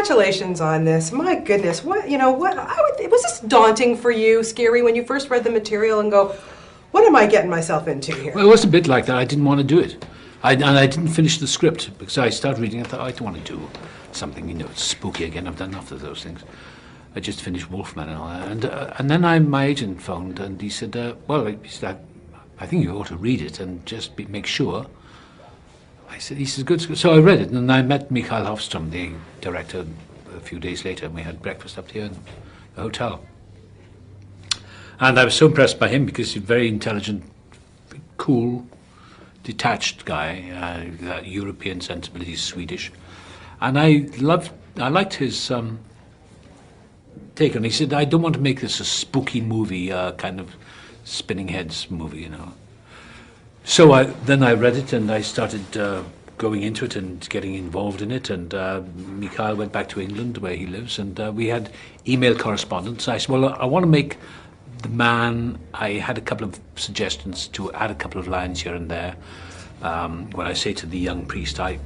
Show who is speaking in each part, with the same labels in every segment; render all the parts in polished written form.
Speaker 1: congratulations on this. My goodness, what, was this daunting for you, scary, when you first read the material and go, what am I getting myself into here?
Speaker 2: Well, it was a bit like that. I didn't want to do it. And I didn't finish the script because I started reading. I thought, I don't want to do something, it's spooky again. I've done enough of those things. I just finished Wolfman and all that. And then my agent phoned and he said, he said, I think you ought to read it and just make sure. He said, good. So I read it, and I met Mikael Hofström, the director, a few days later, and we had breakfast up here in the hotel. And I was so impressed by him because he's a very intelligent, cool, detached guy, European sensibilities, Swedish. And I liked his take on it. He said, I don't want to make this a spooky movie, kind of spinning heads movie, So then I read it and I started going into it and getting involved in it. And Mikael went back to England where he lives, and we had email correspondence. I said, well, I want to make the man. I had a couple of suggestions to add a couple of lines here and there. When I say to the young priest, I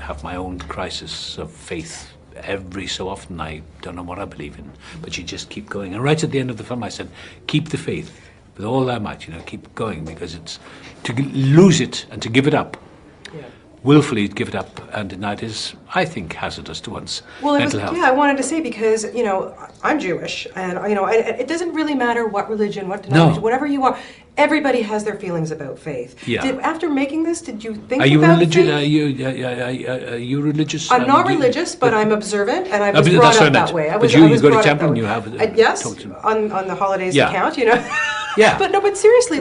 Speaker 2: have my own crisis of faith. Every so often, I don't know what I believe in, but you just keep going. And right at the end of the film, I said, keep the faith. With all that might, keep going, because it's to lose it and to give it up, willfully give it up and deny it is, I think, hazardous to one's mental health.
Speaker 1: Yeah, I wanted to say because I'm Jewish, and it doesn't really matter what religion, what denomination, whatever you are. Everybody has their feelings about faith.
Speaker 2: Yeah.
Speaker 1: After making this, did you think
Speaker 2: about
Speaker 1: faith?
Speaker 2: Are you religious?
Speaker 1: I'm not religious, but I'm observant, and I was brought up that way.
Speaker 2: But you go to temple and you have
Speaker 1: yes, on the holidays account,
Speaker 2: Yeah.
Speaker 1: But seriously,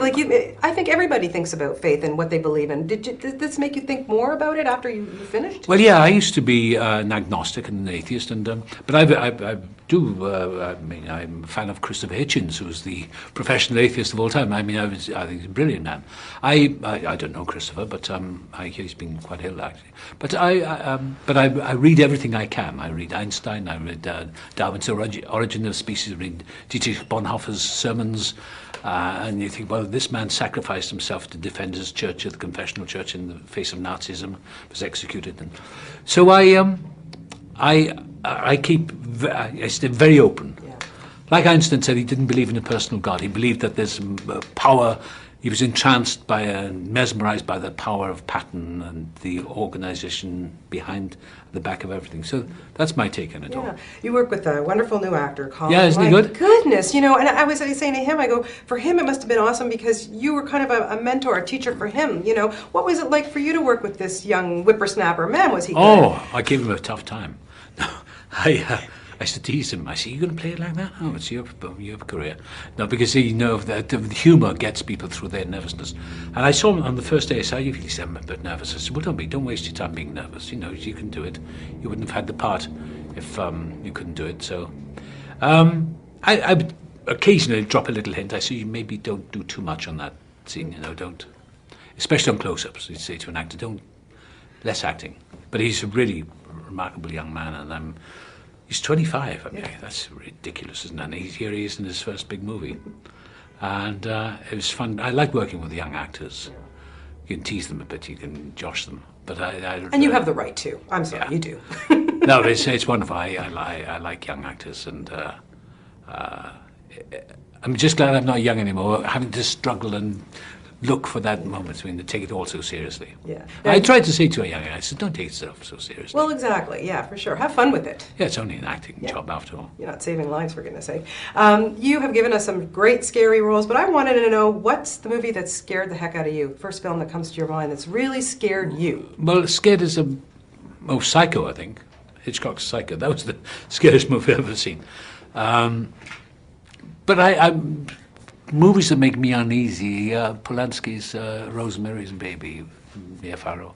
Speaker 1: I think everybody thinks about faith and what they believe in. Did this make you think more about it after you finished?
Speaker 2: Well, yeah, I used to be an agnostic and an atheist, but I I'm a fan of Christopher Hitchens, who's the professional atheist of all time. I think he's a brilliant man. I don't know Christopher, but he's been quite ill actually. But I read everything I can. I read Einstein. I read Darwin's Origin of Species. I read Dietrich Bonhoeffer's sermons. And you think, well, this man sacrificed himself to defend his church, the confessional church, in the face of Nazism, was executed. And so I stay very open. Yeah. Like Einstein said, he didn't believe in a personal God. He believed that there's power. He was entranced by mesmerized by the power of pattern and the organization behind the back of everything. So that's my take on it all.
Speaker 1: You work with a wonderful new actor, Colin.
Speaker 2: Yeah, isn't he good?
Speaker 1: Goodness, and I was saying to him, I go, for him it must have been awesome because you were kind of a mentor, a teacher for him. What was it like for you to work with this young whippersnapper? Man, was he good?
Speaker 2: Oh, I gave him a tough time. I used to tease him. I said, "Are you going to play it like that? Oh, it's your career." No, because that the humour gets people through their nervousness. And I saw him on the first day. I said, "You really said I'm a bit nervous." I said, "Well, don't waste your time being nervous. You can do it. You wouldn't have had the part if you couldn't do it." So I would occasionally drop a little hint. I say, "You maybe don't do too much on that scene. Don't, especially on close-ups." You'd say to an actor, "Don't, less acting." But he's a really remarkable young man, and he's 25. That's ridiculous, isn't it? And here he is in his first big movie. And it was fun. I like working with young actors. You can tease them a bit, you can josh them. But
Speaker 1: and you have the right to. I'm sorry, you do.
Speaker 2: No, it's wonderful. I like young actors, and I'm just glad I'm not young anymore, having to struggle and look for that moment. To take it all so seriously. Yeah. I tried to say to a young guy, I said, don't take yourself so seriously.
Speaker 1: Well, exactly. Yeah, for sure. Have fun with it.
Speaker 2: Yeah, it's only an acting job after all.
Speaker 1: You're not saving lives, for goodness sake. You have given us some great scary roles, but I wanted to know, what's the movie that scared the heck out of you? First film that comes to your mind that's really scared you?
Speaker 2: Well, scared is Psycho, I think. Hitchcock's Psycho. That was the scariest movie I've ever seen. But movies that make me uneasy, Polanski's Rosemary's Baby, Mia Farrow,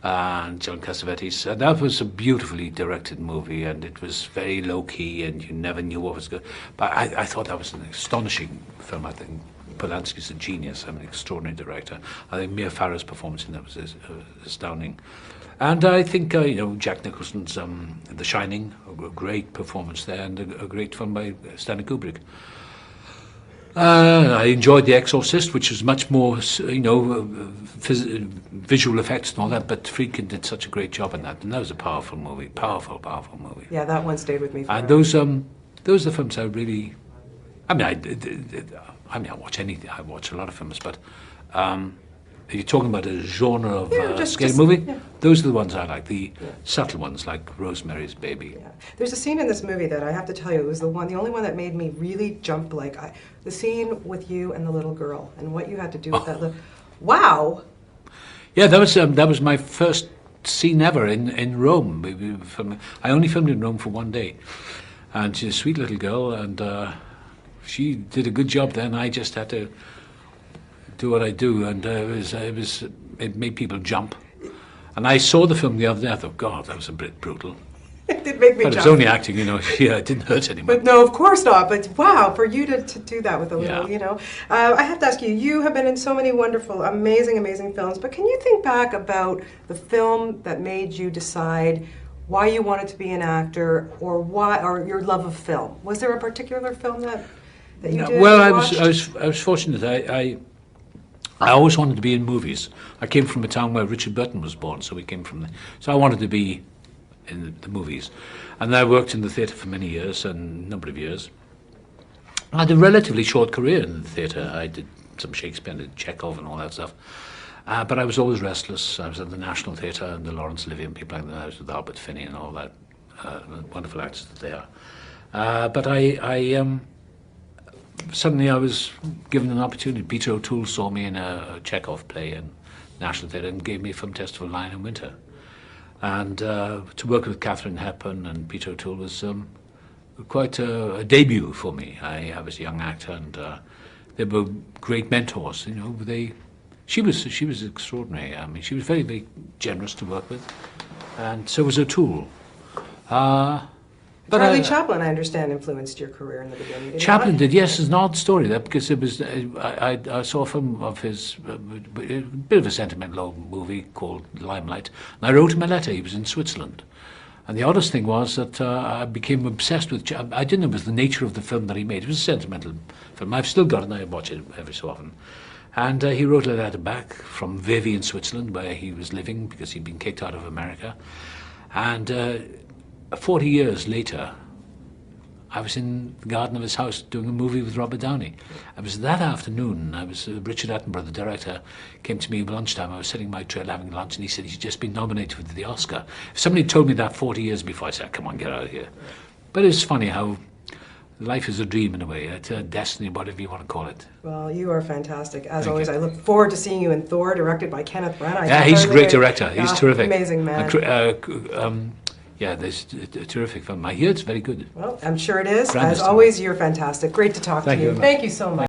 Speaker 2: and John Cassavetes. That was a beautifully directed movie, and it was very low-key, and you never knew what was going on. But I thought that was an astonishing film. I think Polanski's a genius. I'm an extraordinary director. I think Mia Farrow's performance in that was astounding. And I think, Jack Nicholson's The Shining, a great performance there, and a great film by Stanley Kubrick. I enjoyed The Exorcist, which was much more, visual effects and all that, but Friedkin did such a great job in that, and that was a powerful movie, powerful movie.
Speaker 1: Yeah, that one stayed with me forever.
Speaker 2: And those are the films I really, I watch anything, I watch a lot of films, but you're talking about a genre of scary movie?
Speaker 1: Yeah.
Speaker 2: Those are the ones I like, the subtle ones, like Rosemary's Baby.
Speaker 1: Yeah. There's a scene in this movie that I have to tell you, it was the only one that made me really jump, the scene with you and the little girl, and what you had to do with that little, wow!
Speaker 2: Yeah, that was my first scene ever in Rome. I only filmed in Rome for one day, and she's a sweet little girl, and she did a good job there, and I just had to do what I do, and it made people jump. And I saw the film the other day. I thought, God, that was a bit brutal.
Speaker 1: It did make me
Speaker 2: But
Speaker 1: jump.
Speaker 2: it was only acting, Yeah, it didn't hurt anyone.
Speaker 1: But no, of course not. But wow, for you to do that with a little,
Speaker 2: Yeah.
Speaker 1: I have to ask you, you have been in so many wonderful, amazing films, but can you think back about the film that made you decide why you wanted to be an actor, or your love of film? Was there a particular film that you did?
Speaker 2: Well, I
Speaker 1: watched?
Speaker 2: was fortunate. I always wanted to be in movies. I came from a town where Richard Burton was born, so we came from there. So I wanted to be in the movies. And I worked in the theatre for many years, a number of years. I had a relatively short career in the theatre. I did some Shakespeare, I did Chekhov and all that stuff. But I was always restless. I was at the National Theatre and the Laurence Olivier and people like that. I was with Albert Finney and all that. Wonderful actors that they are. But suddenly I was given an opportunity. Peter O'Toole saw me in a Chekhov play in National Theatre and gave me a film test for Lion in Winter. And to work with Katharine Hepburn and Peter O'Toole was quite a debut for me. I was a young actor, and they were great mentors. She was extraordinary. I mean, she was very, very generous to work with, and so was O'Toole.
Speaker 1: Charlie Chaplin, I understand, influenced your career in the beginning. Did
Speaker 2: Chaplin
Speaker 1: not?
Speaker 2: did, yes. It's an odd story that because it was I saw a film of his, a bit of a sentimental old movie called Limelight, and I wrote him a letter. He was in Switzerland, and the oddest thing was that I became obsessed with. I didn't know it was the nature of the film that he made. It was a sentimental film. I've still got it, and I watch it every so often. And he wrote a letter back from Vevey in Switzerland, where he was living because he'd been kicked out of America, and. 40 years later, I was in the garden of his house doing a movie with Robert Downey. It was that afternoon. Richard Attenborough, the director, came to me at lunchtime. I was sitting in my trailer having lunch, and he said he's just been nominated for the Oscar. If somebody told me that 40 years before, I said, come on, get out of here. But it's funny how life is a dream in a way. It's a destiny, whatever you want to call it.
Speaker 1: Well, you are fantastic. As
Speaker 2: Thank
Speaker 1: always,
Speaker 2: you.
Speaker 1: I look forward to seeing you in Thor, directed by Kenneth Branagh.
Speaker 2: Yeah, he's a great director. He's terrific.
Speaker 1: Amazing man.
Speaker 2: Yeah, there's a terrific film. I hear it's very good.
Speaker 1: Well, I'm sure it is.
Speaker 2: Brandis
Speaker 1: As always, you're fantastic. Great to talk
Speaker 2: Thank
Speaker 1: to
Speaker 2: you
Speaker 1: you.
Speaker 2: very much.
Speaker 1: Thank you so much.